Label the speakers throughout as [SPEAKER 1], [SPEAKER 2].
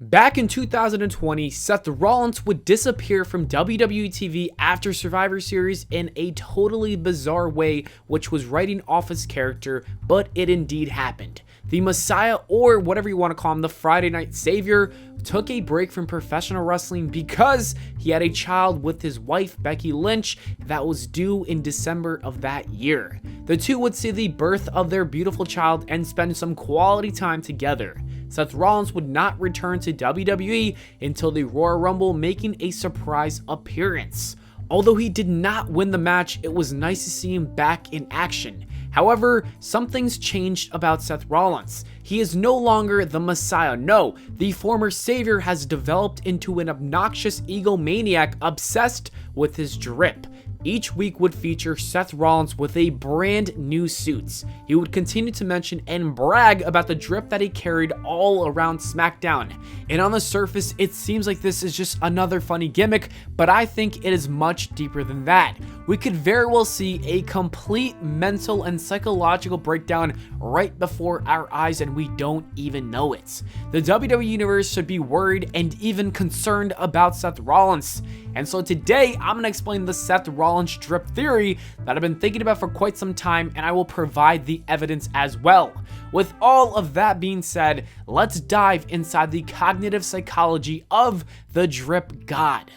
[SPEAKER 1] Back in 2020, Seth Rollins would disappear from WWE TV after Survivor Series in a totally bizarre way, which was writing off his character, but it indeed happened. The Messiah, or whatever you want to call him, the Friday Night Savior, took a break from professional wrestling because he had a child with his wife, Becky Lynch, that was due in December of that year. The two would see the birth of their beautiful child and spend some quality time together. Seth Rollins would not return to WWE until the Royal Rumble, making a surprise appearance. Although he did not win the match, it was nice to see him back in action. However, something's changed about Seth Rollins. He is no longer the Messiah. No, the former Savior has developed into an obnoxious egomaniac obsessed with his drip. Each week would feature Seth Rollins with a brand new suits. He would continue to mention and brag about the drip that he carried all around SmackDown. And on the surface, it seems like this is just another funny gimmick, but I think it is much deeper than that. We could very well see a complete mental and psychological breakdown right before our eyes, and we don't even know it. The WWE Universe should be worried and even concerned about Seth Rollins. And so today, I'm going to explain the Seth Rollins Drip Theory that I've been thinking about for quite some time, and I will provide the evidence as well. With all of that being said, let's dive inside the cognitive psychology of the Drip God.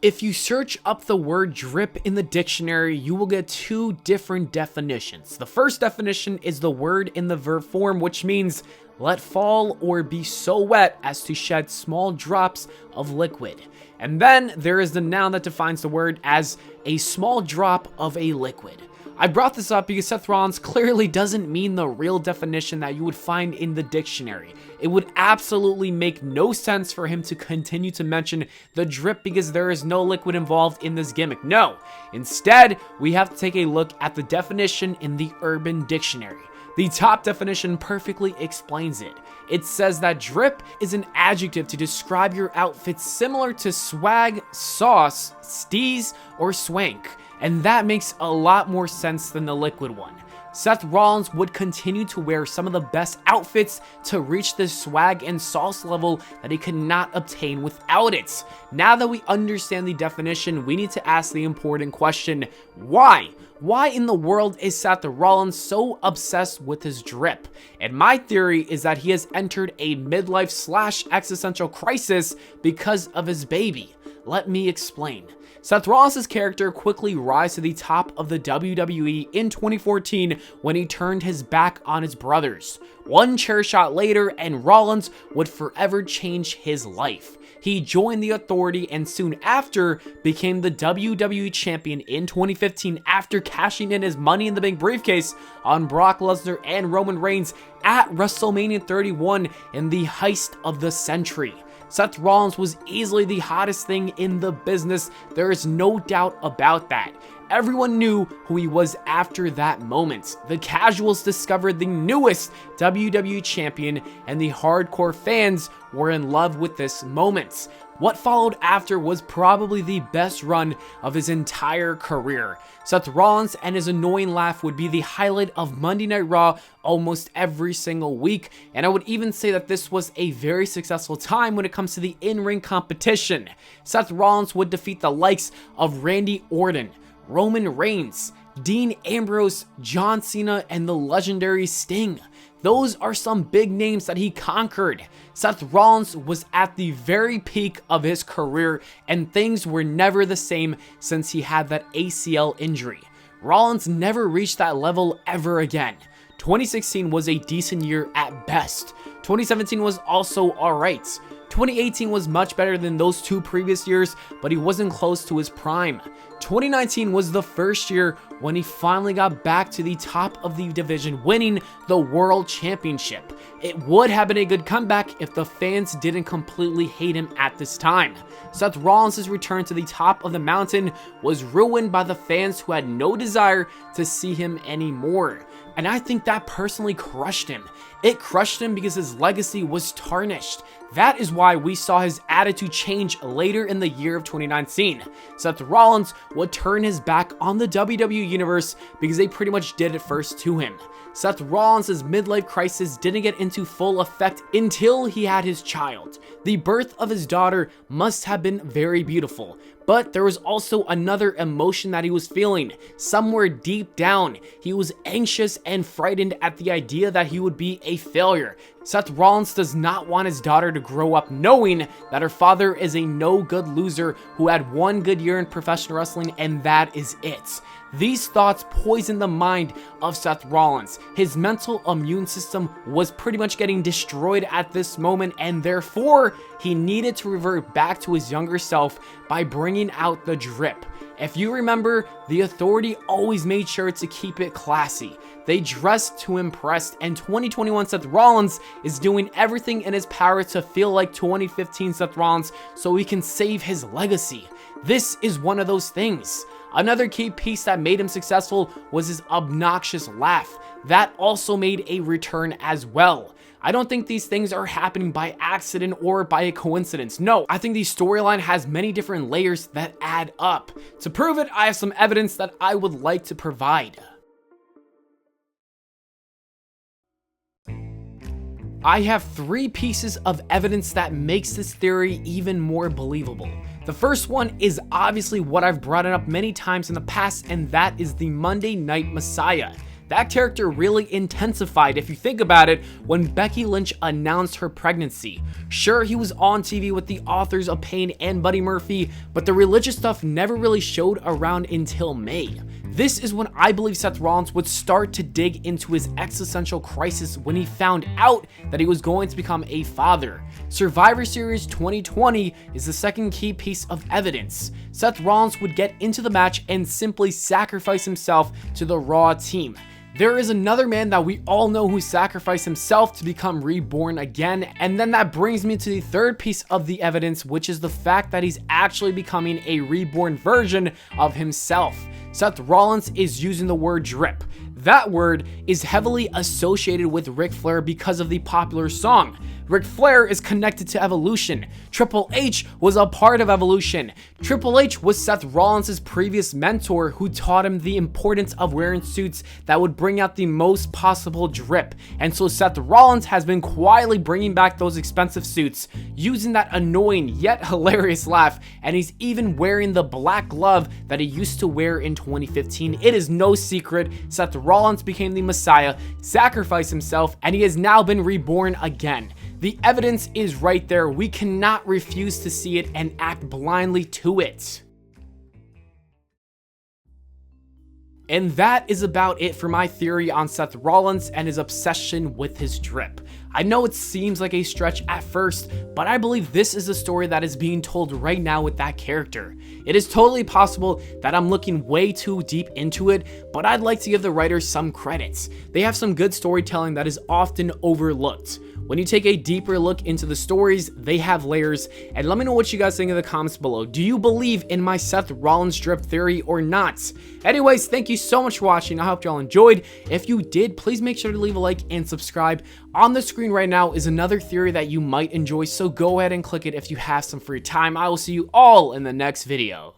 [SPEAKER 1] If you search up the word drip in the dictionary, you will get two different definitions. The first definition is the word in the verb form, which means let fall or be so wet as to shed small drops of liquid. And then there is the noun that defines the word as a small drop of a liquid. I brought this up because Seth Rollins clearly doesn't mean the real definition that you would find in the dictionary. It would absolutely make no sense for him to continue to mention the drip because there is no liquid involved in this gimmick. No, instead, we have to take a look at the definition in the Urban Dictionary. The top definition perfectly explains it. It says that drip is an adjective to describe your outfit similar to swag, sauce, steez, or swank. And that makes a lot more sense than the liquid one. Seth Rollins would continue to wear some of the best outfits to reach this swag and sauce level that he could not obtain without it. Now that we understand the definition, we need to ask the important question, why? Why in the world is Seth Rollins so obsessed with his drip? And my theory is that he has entered a midlife / existential crisis because of his baby. Let me explain. Seth Rollins' character quickly rose to the top of the WWE in 2014 when he turned his back on his brothers. One chair shot later, and Rollins would forever change his life. He joined the Authority and soon after became the WWE Champion in 2015 after cashing in his Money in the Bank briefcase on Brock Lesnar and Roman Reigns at WrestleMania 31 in the heist of the century. Seth Rollins was easily the hottest thing in the business. There is no doubt about that. Everyone knew who he was after that moment. The casuals discovered the newest WWE champion, and the hardcore fans were in love with this moment. What followed after was probably the best run of his entire career. Seth Rollins and his annoying laugh would be the highlight of Monday Night Raw almost every single week, and I would even say that this was a very successful time when it comes to the in-ring competition. Seth Rollins would defeat the likes of Randy Orton, Roman Reigns, Dean Ambrose, John Cena, and the legendary Sting. Those are some big names that he conquered. Seth Rollins was at the very peak of his career, and things were never the same since he had that ACL injury. Rollins never reached that level ever again. 2016 was a decent year at best. 2017 was also alright. 2018 was much better than those two previous years, but he wasn't close to his prime. 2019 was the first year when he finally got back to the top of the division, winning the World Championship. It would have been a good comeback if the fans didn't completely hate him at this time. Seth Rollins' return to the top of the mountain was ruined by the fans who had no desire to see him anymore. and I think that personally crushed him. It crushed him because his legacy was tarnished. That is why we saw his attitude change later in the year of 2019. Seth Rollins would turn his back on the WWE Universe because they pretty much did it first to him. Seth Rollins' midlife crisis didn't get into full effect until he had his child. The birth of his daughter must have been very beautiful, but there was also another emotion that he was feeling. Somewhere deep down, he was anxious and frightened at the idea that he would be a failure. Seth Rollins does not want his daughter to grow up knowing that her father is a no-good loser who had one good year in professional wrestling, and that is it. These thoughts poisoned the mind of Seth Rollins. His mental immune system was pretty much getting destroyed at this moment, and therefore, he needed to revert back to his younger self by bringing out the drip. If you remember, the Authority always made sure to keep it classy. They dressed to impress, and 2021 Seth Rollins is doing everything in his power to feel like 2015 Seth Rollins so he can save his legacy. This is one of those things. Another key piece that made him successful was his obnoxious laugh. That also made a return as well. I don't think these things are happening by accident or by a coincidence. No, I think the storyline has many different layers that add up. To prove it, I have some evidence that I would like to provide. I have 3 pieces of evidence that makes this theory even more believable. The first one is obviously what I've brought it up many times in the past, and that is the Monday Night Messiah. That character really intensified, if you think about it, when Becky Lynch announced her pregnancy. Sure, he was on TV with the Authors of Pain and Buddy Murphy, but the religious stuff never really showed around until May. This is when I believe Seth Rollins would start to dig into his existential crisis when he found out that he was going to become a father. Survivor Series 2020 is the second key piece of evidence. Seth Rollins would get into the match and simply sacrifice himself to the Raw team. There is another man that we all know who sacrificed himself to become reborn again, and then that brings me to the third piece of the evidence, which is the fact that he's actually becoming a reborn version of himself. Seth Rollins is using the word drip. That word is heavily associated with Ric Flair because of the popular song. Ric Flair is connected to Evolution. Triple H was a part of Evolution. Triple H was Seth Rollins' previous mentor who taught him the importance of wearing suits that would bring out the most possible drip. And so Seth Rollins has been quietly bringing back those expensive suits, using that annoying yet hilarious laugh, and he's even wearing the black glove that he used to wear in 2015. It is no secret, Seth Rollins became the Messiah, sacrificed himself, and he has now been reborn again. The evidence is right there. We cannot refuse to see it and act blindly to it. And that is about it for my theory on Seth Rollins and his obsession with his drip. I know it seems like a stretch at first, but I believe this is a story that is being told right now with that character. It is totally possible that I'm looking way too deep into it, but I'd like to give the writers some credits. They have some good storytelling that is often overlooked. When you take a deeper look into the stories, they have layers, and let me know what you guys think in the comments below. Do you believe in my Seth Rollins drip theory or not? Anyways, thank you so much for watching. I hope y'all enjoyed. If you did, please make sure to leave a like and subscribe. On the screen right now is another theory that you might enjoy, so go ahead and click it if you have some free time. I will see you all in the next video.